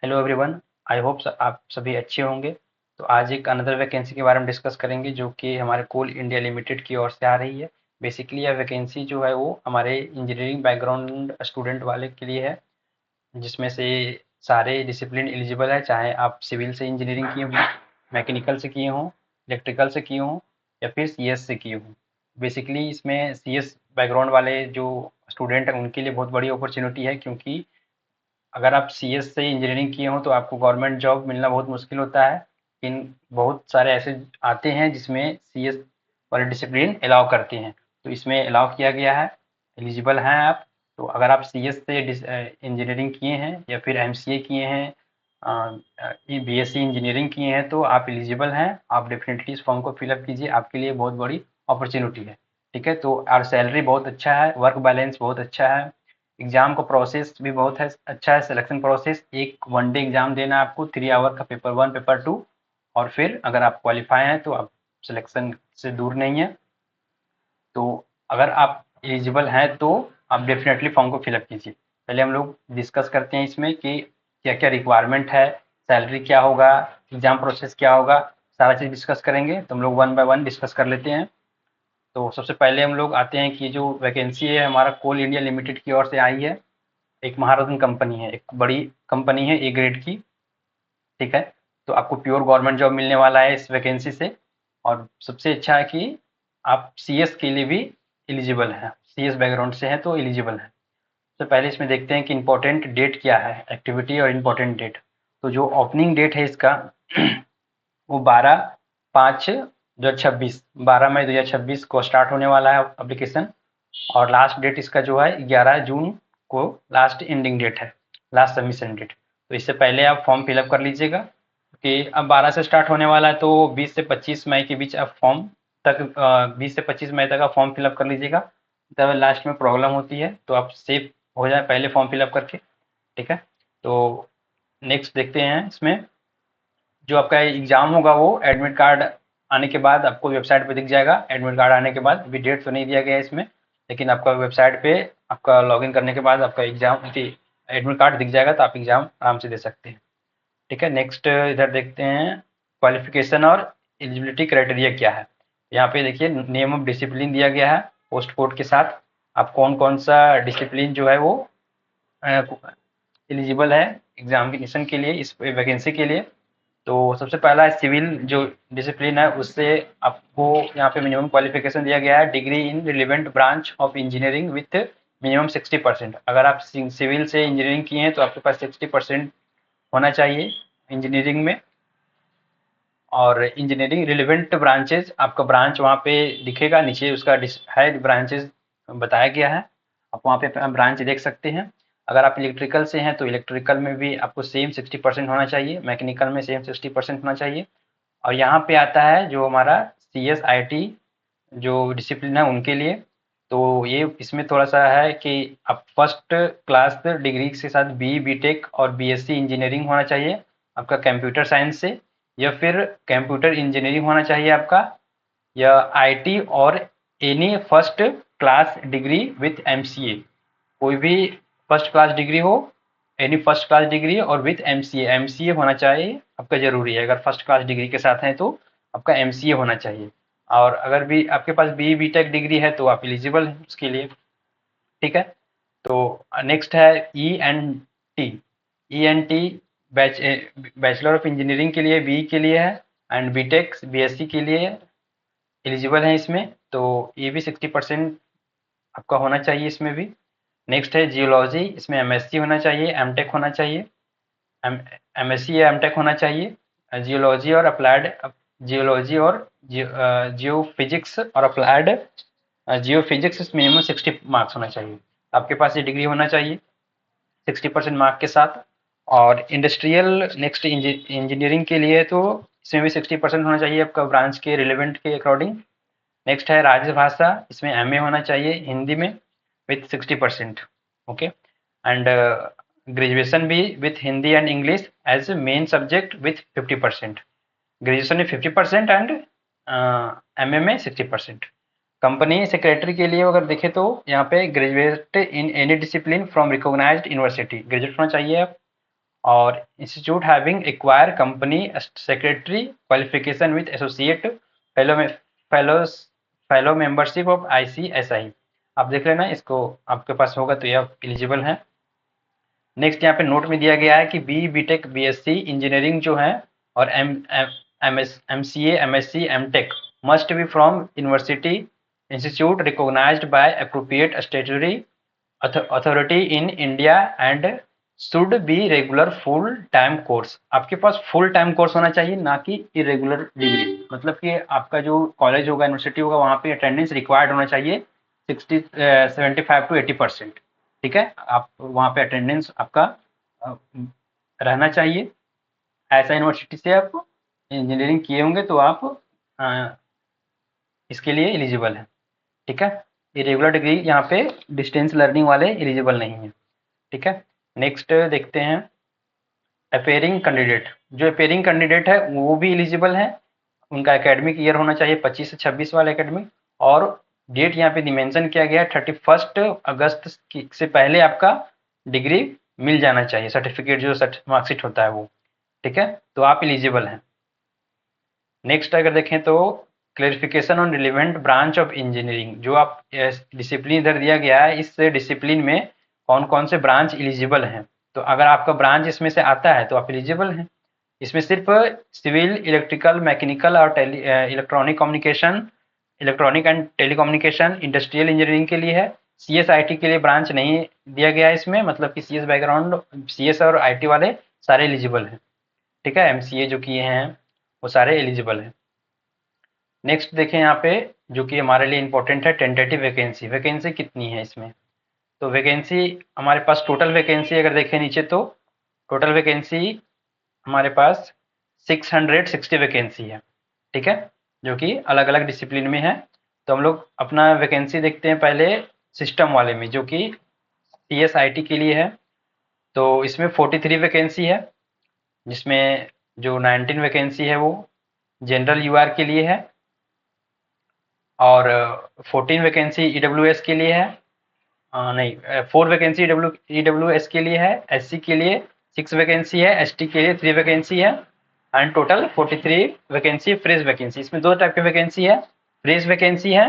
Hello everyone. I hope आप सभी अच्छे होंगे। तो आज एक अनदर वैकेंसी के बारे में डिस्कस करेंगे जो कि हमारे कोल इंडिया लिमिटेड की ओर से आ रही है। बेसिकली यह वैकेंसी जो है वो हमारे इंजीनियरिंग बैकग्राउंड स्टूडेंट वाले के लिए है, जिसमें से सारे डिसिप्लिन एलिजिबल है, चाहे आप सिविल से इंजीनियरिंग किए हों, मैकेनिकल से किए हों, इलेक्ट्रिकल से किए हों या फिर सीएस से किए हों। बेसिकली इसमें सीएस बैकग्राउंड वाले जो स्टूडेंट हैं उनके लिए बहुत बड़ी अपॉर्चुनिटी है, क्योंकि अगर आप सीएस से इंजीनियरिंग किए हो तो आपको गवर्नमेंट जॉब मिलना बहुत मुश्किल होता है। लेकिन बहुत सारे ऐसे आते हैं जिसमें सीएस वाले डिसिप्लिन अलाउ करते हैं, तो इसमें अलाउ किया गया है, एलिजिबल हैं आप। तो अगर आप सीएस से इंजीनियरिंग किए हैं या फिर एमसीए किए हैं, बीएससी इंजीनियरिंग किए हैं, तो आप एलिजिबल हैं। आप डेफिनेटली इस फॉर्म को फिलअप कीजिए, आपके लिए बहुत बड़ी अपॉर्चुनिटी है। ठीक है, तो और सैलरी बहुत अच्छा है, वर्क बैलेंस बहुत अच्छा है, एग्जाम का प्रोसेस भी बहुत है अच्छा है। सिलेक्शन प्रोसेस, एक वन डे एग्जाम देना है आपको, 3 आवर का पेपर 1 पेपर 2, और फिर अगर आप क्वालिफाई हैं तो आप सिलेक्शन से दूर नहीं है। तो अगर आप एलिजिबल हैं तो आप डेफिनेटली फॉर्म को फिलअप कीजिए। पहले हम लोग डिस्कस करते हैं इसमें कि क्या क्या रिक्वायरमेंट है, सैलरी क्या होगा, एग्जाम प्रोसेस क्या होगा, सारा चीज़ डिस्कस करेंगे। तो हम लोग वन बाय वन डिस्कस कर लेते हैं। तो सबसे पहले हम लोग आते हैं कि जो वैकेंसी है हमारा कोल इंडिया लिमिटेड की ओर से आई है। एक महारत्न कंपनी है, एक बड़ी कंपनी है, ए ग्रेड की। ठीक है, तो आपको प्योर गवर्नमेंट जॉब मिलने वाला है इस वैकेंसी से। और सबसे अच्छा है कि आप सीएस के लिए भी एलिजिबल हैं, सीएस बैकग्राउंड से हैं तो एलिजिबल हैं। तो पहले इसमें देखते हैं कि इम्पोर्टेंट डेट क्या है, एक्टिविटी और इम्पोर्टेंट डेट। तो जो ओपनिंग डेट है इसका वो 12/5/2026, 12 मई 2026 को स्टार्ट होने वाला है एप्लीकेशन। और लास्ट डेट इसका जो है 11 जून को लास्ट एंडिंग डेट है, लास्ट सबमिशन डेट। तो इससे पहले आप फॉर्म फिलअप कर लीजिएगा कि अब 12 से स्टार्ट होने वाला है, तो 20 से 25 मई के बीच आप फॉर्म तक 20 से 25 मई तक आप फॉर्म फिलअप कर लीजिएगा। तब लास्ट में प्रॉब्लम होती है तो आप सेफ हो जाए पहले फॉर्म फिलअप करके। ठीक है, तो नेक्स्ट देखते हैं इसमें। जो आपका एग्जाम होगा वो एडमिट कार्ड आने के बाद आपको वेबसाइट पे दिख जाएगा। एडमिट कार्ड आने के बाद, अभी डेट तो नहीं दिया गया है इसमें, लेकिन आपका वेबसाइट पे आपका लॉगिन करने के बाद आपका एग्जाम एडमिट कार्ड दिख जाएगा, तो आप एग्जाम आराम से दे सकते हैं। ठीक है, नेक्स्ट इधर देखते हैं क्वालिफिकेशन और एलिजिबिलिटी क्राइटेरिया क्या है। यहाँ पे देखिए नेम ऑफ डिसिप्लिन दिया गया है पोस्ट कोड के साथ। आप कौन कौन सा डिसिप्लिन जो है वो एलिजिबल है एग्जामिनेशन के लिए, इस वैकेंसी के लिए। तो सबसे पहला सिविल जो डिसिप्लिन है उससे आपको यहाँ पे मिनिमम क्वालिफिकेशन दिया गया है, degree in relevant branch of engineering with minimum 60%। अगर आप सिविल से इंजीनियरिंग किए हैं तो आपके पास 60% होना चाहिए इंजीनियरिंग में। और इंजीनियरिंग रिलेवेंट ब्रांचेज, आपका ब्रांच वहाँ पे दिखेगा नीचे, उसका है ब्रांचेज बताया गया है, आप वहाँ पे ब्रांच देख सकते हैं। अगर आप इलेक्ट्रिकल से हैं तो इलेक्ट्रिकल में भी आपको सेम 60% होना चाहिए, मैकेनिकल में सेम 60% होना चाहिए। और यहाँ पे आता है जो हमारा सी एस आई टी जो डिसिप्लिन है उनके लिए। तो ये इसमें थोड़ा सा है कि आप फर्स्ट क्लास डिग्री के साथ बी बीटेक और बीएससी इंजीनियरिंग होना चाहिए आपका कंप्यूटर साइंस से, या फिर कंप्यूटर इंजीनियरिंग होना चाहिए आपका, या आईटी और any first class degree with MCA. कोई भी फर्स्ट क्लास डिग्री हो, एनी फर्स्ट क्लास डिग्री और विथ एमसीए, एमसीए होना चाहिए आपका, जरूरी है। अगर फर्स्ट क्लास डिग्री के साथ हैं तो आपका एमसीए होना चाहिए। और अगर भी आपके पास बी बीटेक डिग्री है तो आप एलिजिबल हैं उसके लिए। ठीक है, तो नेक्स्ट है E N T. E N T bachelor of engineering के लिए, बी के लिए है, एंड बीटेक बीएससी के लिए एलिजिबल है इसमें। तो ये भी 60% आपका होना चाहिए इसमें भी। नेक्स्ट है जियोलॉजी, इसमें एमएससी होना चाहिए, एमटेक होना चाहिए, एम एमएससी या एमटेक होना चाहिए। जियोलॉजी और अप्लाइड, जियोलॉजी और जियो फिजिक्स और अप्लाइड जियो फिजिक्स मिनिमम 60 मार्क्स होना चाहिए। आपके पास ये डिग्री होना चाहिए 60% मार्क के साथ। और इंडस्ट्रियल नेक्स्ट इंजीनियरिंग के लिए तो इसमें भी 60% होना चाहिए आपका ब्रांच के रिलेवेंट के अकॉर्डिंग। नेक्स्ट है राजभाषा, इसमें एमए होना चाहिए हिंदी में विथ 60%। ओके, एंड ग्रेजुएशन भी with Hindi and English as main subject with 50%। Graduation में 50% एंड एमए में 60%। कंपनी सेक्रेटरी के लिए अगर देखें तो यहाँ पे graduate in any discipline from recognised university, graduate होना चाहिए आप। और institute having acquire company secretary qualification with associate fellow में फेलो मेंबरशिप ऑफ ICSI। आप देख लेना, इसको आपके पास होगा तो ये आप एलिजिबल हैं। नेक्स्ट यहाँ पे नोट में दिया गया है कि BTech BSc इंजीनियरिंग जो है और MCA MSc MTech must be from university institute recognised by appropriate statutory authority in India and should be regular full time course. आपके पास फुल टाइम कोर्स होना चाहिए, ना कि इरेगुलर डिग्री। मतलब कि आपका जो कॉलेज होगा, यूनिवर्सिटी होगा, वहाँ पे अटेंडेंस रिक्वायर्ड होना चाहिए 75 to 80%। ठीक है, आप वहाँ पे अटेंडेंस आपका रहना चाहिए। ऐसा यूनिवर्सिटी से आप इंजीनियरिंग किए होंगे तो आप इसके लिए एलिजिबल हैं। ठीक है, इरेगुलर डिग्री यहाँ पे डिस्टेंस लर्निंग वाले एलिजिबल नहीं है। ठीक है, नेक्स्ट देखते हैं अपेयरिंग कैंडिडेट। जो अपेयरिंग कैंडिडेट है वो भी एलिजिबल है। उनका एकेडमिक ईयर होना चाहिए 25 से 26 वाला एकेडमिक, और डेट यहाँ पे मेंशन किया गया है 31 अगस्त से पहले आपका डिग्री मिल जाना चाहिए, सर्टिफिकेट जो मार्कशीट होता है वो। ठीक है, तो आप एलिजिबल हैं। नेक्स्ट अगर देखें तो clarification on relevant branch of engineering. जो आप डिसिप्लिन इधर दिया गया है, इस डिसिप्लिन में कौन कौन से ब्रांच एलिजिबल हैं। तो अगर आपका ब्रांच इसमें से आता है तो आप एलिजिबल हैं। इसमें सिर्फ सिविल, इलेक्ट्रिकल, मैकेनिकल और electronic communication, electronic and telecommunication, industrial engineering के लिए है। CS IT के लिए ब्रांच नहीं दिया गया है इसमें, मतलब कि CS बैकग्राउंड, CS और IT वाले सारे एलिजिबल हैं। ठीक है, MCA जो किए हैं वो सारे एलिजिबल हैं। नेक्स्ट देखें यहाँ पे, जो कि हमारे लिए इंपॉर्टेंट है, टेंटेटिव वैकेंसी। वैकेंसी कितनी है इसमें। तो वैकेंसी हमारे पास, टोटल वैकेंसी अगर देखें नीचे तो टोटल वैकेंसी हमारे पास 660 वैकेंसी है। ठीक है, जो कि अलग अलग डिसिप्लिन में है। तो हम लोग अपना वैकेंसी देखते हैं पहले सिस्टम वाले में, जो कि CSIT के लिए है। तो इसमें 43 वैकेंसी है, जिसमें जो 19 वैकेंसी है वो जनरल UR के लिए है, और 14 वैकेंसी EWS के लिए है। नहीं, 4 वैकेंसी EWS के लिए है। SC के लिए 6 वैकेंसी है, ST के लिए 3 वैकेंसी है, and total 43 vacancy fresh vacancy. इसमें दो टाइप की वैकेंसी है, फ्रेश वैकेंसी है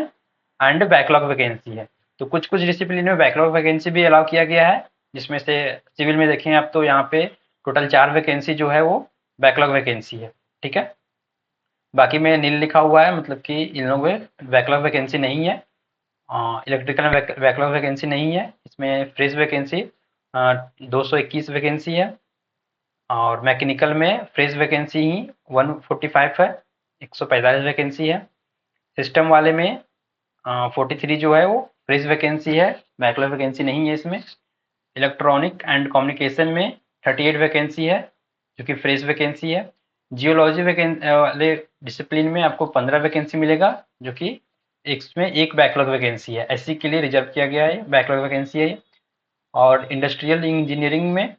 एंड बैकलॉग वैकेंसी है। तो कुछ कुछ डिसिप्लिन में बैकलॉग वैकेंसी भी अलाउ किया गया है, जिसमें से सिविल में देखें आप तो यहाँ पे टोटल 4 वैकेंसी जो है वो बैकलॉग वैकेंसी है। ठीक है, बाकी में नील लिखा हुआ है, मतलब कि इन लोगों में बैकलॉग वैकेंसी नहीं है। इलेक्ट्रिकल में बैकलॉग वैकेंसी नहीं है। इसमें फ्रेश वैकेंसी 221 वैकेंसी है, और मैकेनिकल में फ्रेश वैकेंसी ही 145 है, 145 वैकेंसी है। सिस्टम वाले में 43 जो है वो फ्रेश वैकेंसी है, बैकलॉग वैकेंसी नहीं है इसमें। इलेक्ट्रॉनिक एंड कम्युनिकेशन में 38 वैकेंसी है, जो कि फ्रेश वैकेंसी है। जियोलॉजी वाले डिसिप्लिन में आपको 15 वैकेंसी मिलेगा, जो कि इसमें एक बैकलॉग वैकेंसी है। SC के लिए रिजर्व किया गया है, बैकलॉग वैकेंसी है। और इंडस्ट्रियल इंजीनियरिंग में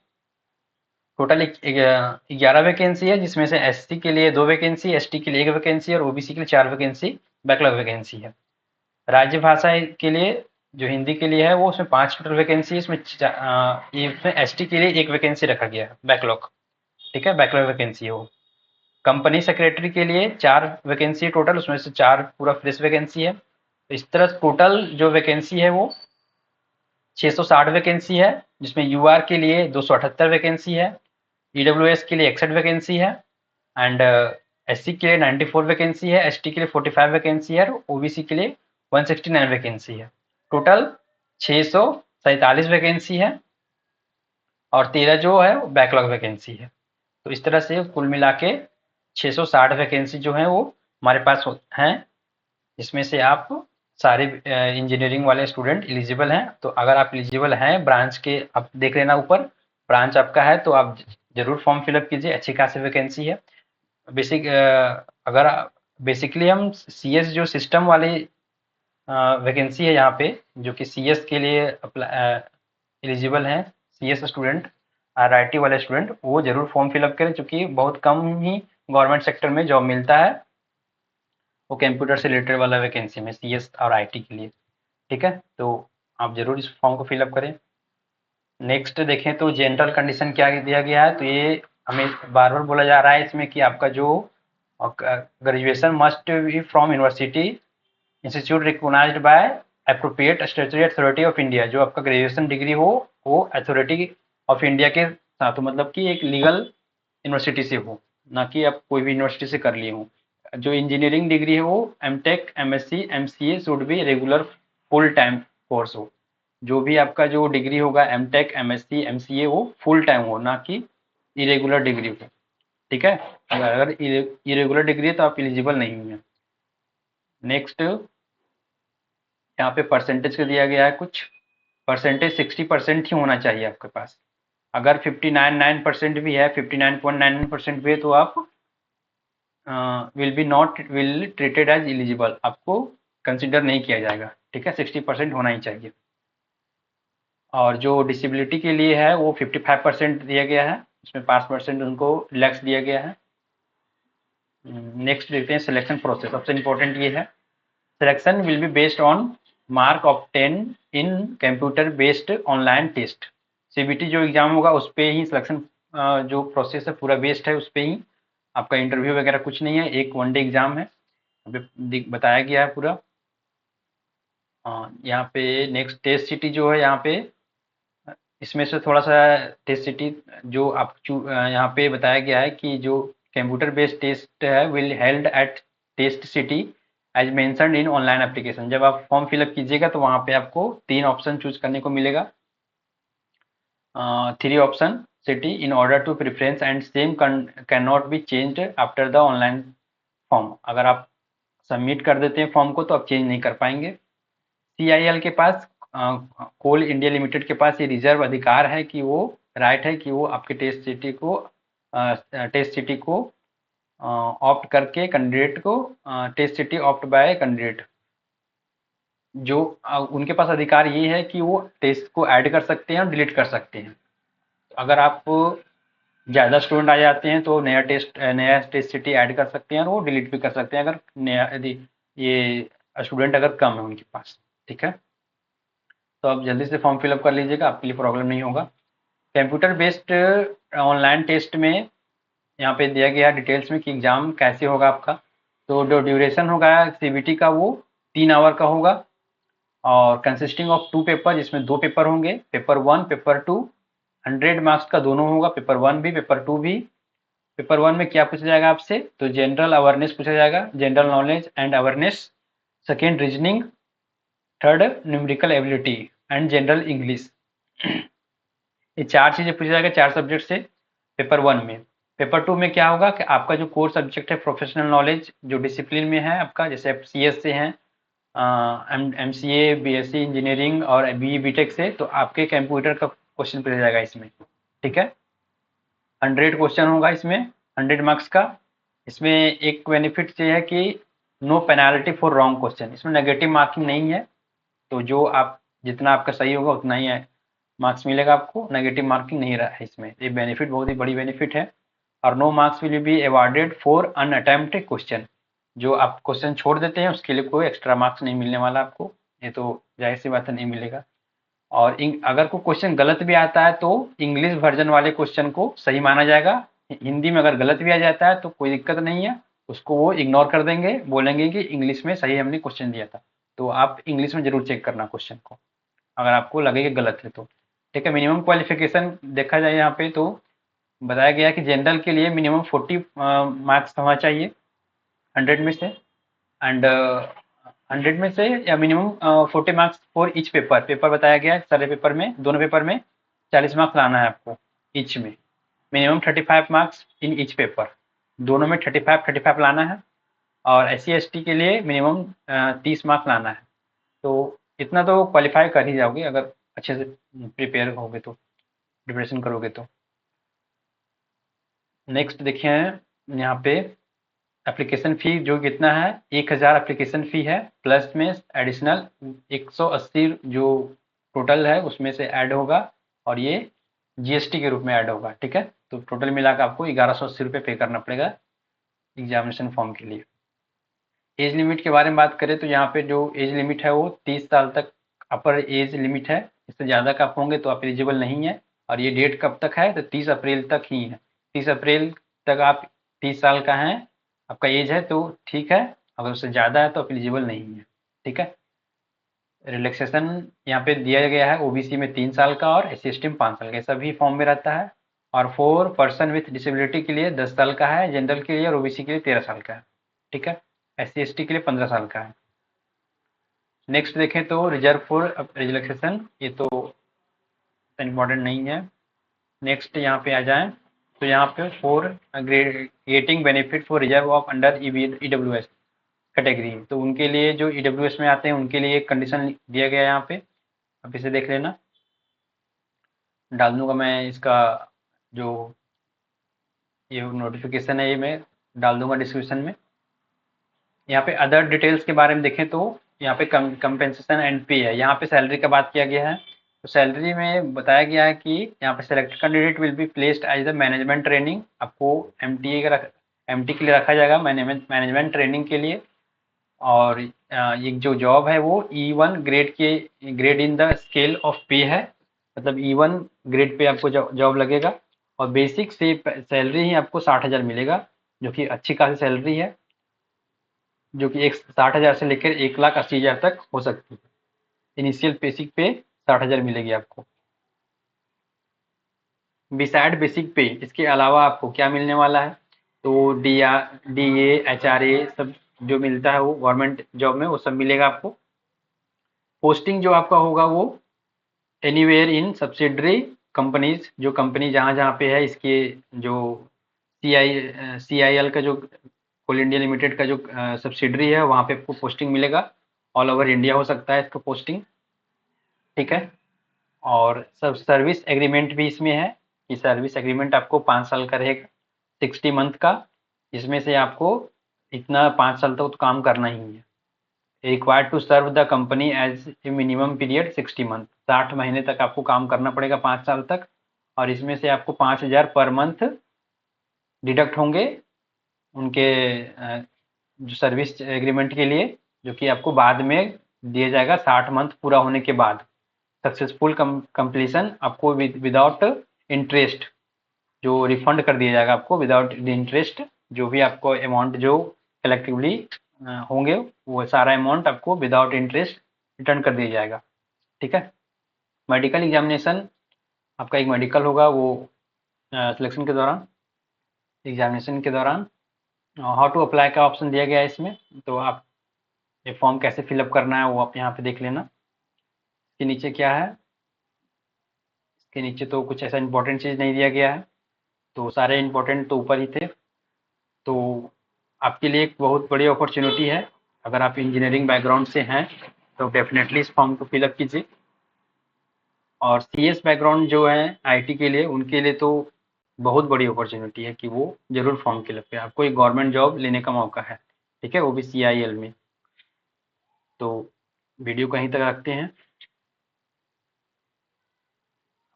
टोटल 11 वैकेंसी है, जिसमें से SC के लिए 2 वैकेंसी, ST के लिए 1 वैकेंसी और OBC के लिए 4 वैकेंसी बैकलॉग वैकेंसी है। राज्य भाषा के लिए जो हिंदी के लिए है वो, उसमें 5 टोटल वैकेंसी है। इसमें ST के लिए 1 वैकेंसी रखा गया है, बैकलॉग। ठीक है, बैकलॉग वैकेंसी है वो। कंपनी सेक्रेटरी के लिए 4 वैकेंसी टोटल, उसमें से 4 पूरा फ्रेश वैकेंसी है। तो इस तरह टोटल जो वैकेंसी है वो 660 वैकेंसी है, जिसमें UR के लिए 278 वैकेंसी है, EWS के लिए 61 वैकेंसी है, एंड SC के लिए 94 वैकेंसी है, ST के लिए 45 वैकेंसी है, और OBC के लिए 169 वैकेंसी है। टोटल 647 वैकेंसी है, और 13 जो है वो बैकलॉग वैकेंसी है। तो इस तरह से कुल मिला के 660 वैकेंसी जो है वो हमारे पास हैं, जिसमें से आप सारे इंजीनियरिंग वाले स्टूडेंट एलिजिबल हैं। तो अगर आप एलिजिबल हैं ब्रांच के, आप देख लेना ऊपर ब्रांच आपका है तो आप जरूर फॉर्म फिलअप कीजिए, अच्छी खासी वैकेंसी है। अगर बेसिकली हम CS जो सिस्टम वाली वैकेंसी है यहाँ पे, जो कि CS के लिए एलिजिबल हैं, CS स्टूडेंट, RIT वाले स्टूडेंट, वो जरूर फॉर्म फिलअप करें, क्योंकि बहुत कम ही गवर्नमेंट सेक्टर में जॉब मिलता है वो कंप्यूटर से रिलेटेड वाला वैकेंसी में, CS और IT के लिए। ठीक है, तो आप जरूर इस फॉर्म को फिलअप करें। नेक्स्ट देखें तो जनरल कंडीशन क्या दिया गया है, तो ये हमें बार बार बोला जा रहा है इसमें कि आपका जो graduation must be from university institute recognised by appropriate statutory authority of India. जो आपका ग्रेजुएशन डिग्री हो वो अथॉरिटी ऑफ इंडिया के साथ हो, मतलब कि एक लीगल यूनिवर्सिटी से हो, ना कि आप कोई भी यूनिवर्सिटी से कर लिए हो। जो इंजीनियरिंग डिग्री है वो MTech MSc MCA should be regular full time course हो। जो भी आपका जो डिग्री होगा एमटेक एमएससी एमसीए वो फुल टाइम हो, ना कि इरेगुलर डिग्री हो। ठीक है, अगर इरेगुलर डिग्री है तो आप एलिजिबल नहीं हैं। नेक्स्ट यहाँ पे परसेंटेज का दिया गया है कुछ। परसेंटेज 60% ही होना चाहिए आपके पास। अगर 59.9% भी है, 59.99% भी है, तो आप विल ट्रीटेड एज एलिजिबल, आपको कंसिडर नहीं किया जाएगा। ठीक है, 60% होना ही चाहिए। और जो डिसेबिलिटी के लिए है वो 55% दिया गया है, उसमें 5% उनको रिलैक्स दिया गया है। नेक्स्ट देखते हैं सिलेक्शन प्रोसेस, सबसे इंपॉर्टेंट ये है। Selection will be based on mark obtain in computer based online test. CBT जो एग्जाम होगा उस पे ही सिलेक्शन जो प्रोसेस है पूरा बेस्ड है, उस पे ही। आपका इंटरव्यू वगैरह कुछ नहीं है, एक वन डे एग्जाम है, अभी बताया गया है पूरा। यहाँ पे नेक्स्ट टेस्ट सिटी जो है, यहाँ पे इसमें से थोड़ा सा टेस्ट सिटी जो आप यहाँ पे बताया गया है कि जो कंप्यूटर बेस्ड टेस्ट है will held at test city as mentioned in online application. जब आप फॉर्म फिलअप कीजिएगा तो वहाँ पे आपको 3 ऑप्शन चूज करने को मिलेगा। 3 option city in order to preference and same can not be changed after the online form. अगर आप सबमिट कर देते हैं फॉर्म को तो आप चेंज नहीं कर पाएंगे। सीआईएल के पास, कोल इंडिया लिमिटेड के पास ये रिजर्व अधिकार है कि वो राइट है कि वो आपके टेस्ट सिटी को ऑप्ट करके कैंडिडेट को test city opt by candidate, जो उनके पास अधिकार ये है कि वो टेस्ट को ऐड कर सकते हैं और डिलीट कर सकते हैं। अगर आप ज़्यादा स्टूडेंट आ जाते हैं तो नया टेस्ट सिटी ऐड कर सकते हैं और वो डिलीट भी कर सकते हैं, अगर नया यदि ये स्टूडेंट अगर कम है उनके पास। ठीक है, तो आप जल्दी से फॉर्म फिलअप कर लीजिएगा, आपके लिए प्रॉब्लम नहीं होगा। कंप्यूटर बेस्ड ऑनलाइन टेस्ट में यहाँ पे दिया गया डिटेल्स में कि एग्ज़ाम कैसे होगा आपका। तो जो ड्यूरेशन होगा सीबीटी का वो 3 आवर का होगा, और कंसिस्टिंग ऑफ 2 पेपर, जिसमें 2 पेपर होंगे, पेपर 1 पेपर 2। 100 मार्क्स का दोनों होगा, पेपर 1 भी पेपर 2 भी। पेपर 1 में क्या पूछा जाएगा आपसे, तो जनरल अवेयरनेस पूछा जाएगा, general knowledge and awareness. Second reasoning, third numerical ability and general English. ये 4 चीज़ें पूछा जाएगा 4 सब्जेक्ट से पेपर 1 में। पेपर 2 में क्या होगा कि आपका जो कोर सब्जेक्ट है प्रोफेशनल नॉलेज जो डिसिप्लिन में है आपका, जैसे आप सीएस से हैं, एमसीए बीएससी इंजीनियरिंग और बीई बीटेक से, तो आपके कंप्यूटर का क्वेश्चन पूछा जाएगा इसमें। ठीक है, 100 क्वेश्चन होगा इसमें, 100 मार्क्स का। इसमें एक बेनिफिट ये है कि no penalty for wrong question, इसमें नेगेटिव मार्किंग नहीं है। तो जो आप जितना आपका सही होगा उतना ही मार्क्स मिलेगा आपको, नेगेटिव मार्किंग नहीं रहा है इसमें। ये बेनिफिट बहुत ही बड़ी बेनिफिट है। और no marks will be awarded for unattempted question. जो आप क्वेश्चन छोड़ देते हैं उसके लिए कोई एक्स्ट्रा मार्क्स नहीं मिलने वाला आपको, ये तो जाहिर सी बात है नहीं मिलेगा। और अगर कोई क्वेश्चन गलत भी आता है तो इंग्लिश वर्जन वाले क्वेश्चन को सही माना जाएगा। हिंदी में अगर गलत भी आ जाता है तो कोई दिक्कत नहीं है, उसको वो इग्नोर कर देंगे, बोलेंगे कि इंग्लिश में सही हमने क्वेश्चन दिया था। तो आप इंग्लिश में जरूर चेक करना क्वेश्चन को, अगर आपको लगे कि गलत है तो। ठीक है, मिनिमम क्वालिफिकेशन देखा जाए यहाँ पे तो बताया गया कि जनरल के लिए मिनिमम 40 मार्क्स होना चाहिए 100 में से, एंड 100 में से या minimum 40 marks for each paper. Paper बताया गया है सारे पेपर में, दोनों पेपर में 40 मार्क्स लाना है आपको ईच में। Minimum 35 marks in each paper, दोनों में 35 लाना है। और एस सी के लिए मिनिमम 30 मार्क्स लाना है। तो इतना तो क्वालिफाई कर ही जाओगे अगर अच्छे से प्रिपेयर होगे तो, प्रिपरेशन करोगे तो। नेक्स्ट देखिए यहाँ पे एप्लीकेशन फ़ी जो कितना है, 1000 एप्लीकेशन फ़ी है, प्लस में एडिशनल 180 जो टोटल है उसमें से ऐड होगा, और ये जीएसटी के रूप में ऐड होगा। ठीक है, तो टोटल मिलाकर आपको 1180 रुपये पे करना पड़ेगा एग्जामिनेशन फॉर्म के लिए। एज लिमिट के बारे में बात करें तो यहाँ पे जो एज लिमिट है वो 30 साल तक अपर एज लिमिट है। इससे ज़्यादा का आप होंगे तो आप एलिजिबल नहीं है। और ये डेट कब तक है, तो 30 अप्रैल तक ही है। 30 अप्रैल तक आप 30 साल का हैं, आपका एज है तो ठीक है, अगर उससे ज़्यादा है तो आप एलिजिबल नहीं है। ठीक है। रिलैक्सेशन यहाँ पे दिया गया है, ओबीसी में 3 साल का और एस सी में 5 साल का, सभी फॉर्म में रहता है। और फॉर पर्सन विथ डिसेबिलिटी के लिए 10 साल का है, जनरल के लिए और ओबीसी के लिए 13 साल का है। ठीक है। SC ST के लिए 15 साल का है। नेक्स्ट देखें तो रिजर्व फॉर रिलैक्सेशन, ये तो इम्पोर्टेंट नहीं है। नेक्स्ट यहाँ पे आ जाएं तो यहाँ पे for getting benefit for reserve of under EWS category, तो उनके लिए जो EWS में आते हैं उनके लिए एक कंडीशन दिया गया है यहाँ पे, आप इसे देख लेना। डाल दूंगा मैं इसका जो ये नोटिफिकेशन है, ये मैं डाल दूंगा डिस्क्रिप्शन में। यहाँ पे अदर डिटेल्स के बारे में देखें तो यहाँ पे कंपेंसेशन एंड पे है, यहाँ पे सैलरी का बात किया गया है। तो सैलरी में बताया गया है कि यहाँ पे selected candidate will be placed as the management training, आपको MT के लिए रखा जाएगा, मैनेजमेंट ट्रेनिंग के लिए। और ये जो जॉब है वो E1 grade in the scale of पे है, मतलब E1 ग्रेड पे आपको जॉब लगेगा। और बेसिक से सैलरी ही आपको 60,000 मिलेगा, जो कि अच्छी खासी सैलरी है, जो कि 60,000 से लेकर 1,80,000 तक हो सकती है। इनिशियल बेसिक पे 60,000 मिलेगी आपको। बिसाइड बेसिक पे इसके अलावा आपको क्या मिलने वाला है, तो DA HRA सब जो मिलता है वो गवर्नमेंट जॉब में वो सब मिलेगा आपको। पोस्टिंग जो आपका होगा वो एनीवेयर इन सब्सिडरी कंपनीज, जो कंपनी जहाँ जहाँ पे है इसके जो CIL का जो कोल इंडिया लिमिटेड का जो सब्सिडरी है वहाँ पे आपको पोस्टिंग मिलेगा। ऑल ओवर इंडिया हो सकता है इसका पोस्टिंग। ठीक है। और सब सर्विस एग्रीमेंट भी इसमें है, कि सर्विस एग्रीमेंट आपको 5 साल का रहेगा, 60 मंथ का, जिसमें से आपको इतना 5 साल तक तो काम करना ही है। Required to serve the company as a minimum period 60 month, 60 महीने तक आपको काम करना पड़ेगा 5 साल तक। और इसमें से आपको 5,000 पर मंथ डिडक्ट होंगे उनके जो सर्विस एग्रीमेंट के लिए, जो कि आपको बाद में दिया जाएगा 60 मंथ पूरा होने के बाद। सक्सेसफुल कंप्लीशन आपको विदाउट इंटरेस्ट जो रिफंड कर दिया जाएगा आपको विदाउट इंटरेस्ट, जो भी आपको अमाउंट जो कलेक्टिवली होंगे वो सारा अमाउंट आपको विदाउट इंटरेस्ट रिटर्न कर दिया जाएगा। ठीक है। मेडिकल एग्जामिनेशन, आपका एक मेडिकल होगा वो सिलेक्शन के दौरान, एग्जामिनेशन के दौरान। हाउ टू अप्लाई का ऑप्शन दिया गया है इसमें, तो आप ये फॉर्म कैसे फिलअप करना है वो आप यहाँ पे देख लेना। इसके नीचे क्या है, इसके नीचे तो कुछ ऐसा इंपॉर्टेंट चीज़ नहीं दिया गया है, तो सारे इंपॉर्टेंट तो ऊपर ही थे। तो आपके लिए एक बहुत बड़ी अपॉर्चुनिटी है, अगर आप इंजीनियरिंग बैकग्राउंड से हैं तो डेफिनेटली इस फॉर्म को फिलअप कीजिए। और CS बैकग्राउंड जो है IT के लिए, उनके लिए तो बहुत बड़ी अपॉर्चुनिटी है कि वो जरूर फॉर्म फिलअप करें, आपको एक गवर्नमेंट जॉब लेने का मौका है। ठीक है, वो भी CIL में। तो वीडियो कहीं तक रखते हैं,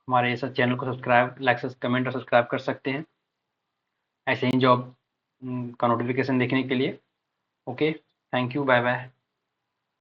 हमारे इस चैनल को सब्सक्राइब लाइक कमेंट और सब्सक्राइब कर सकते हैं ऐसे ही जॉब का नोटिफिकेशन देखने के लिए। Okay, thank you, bye bye.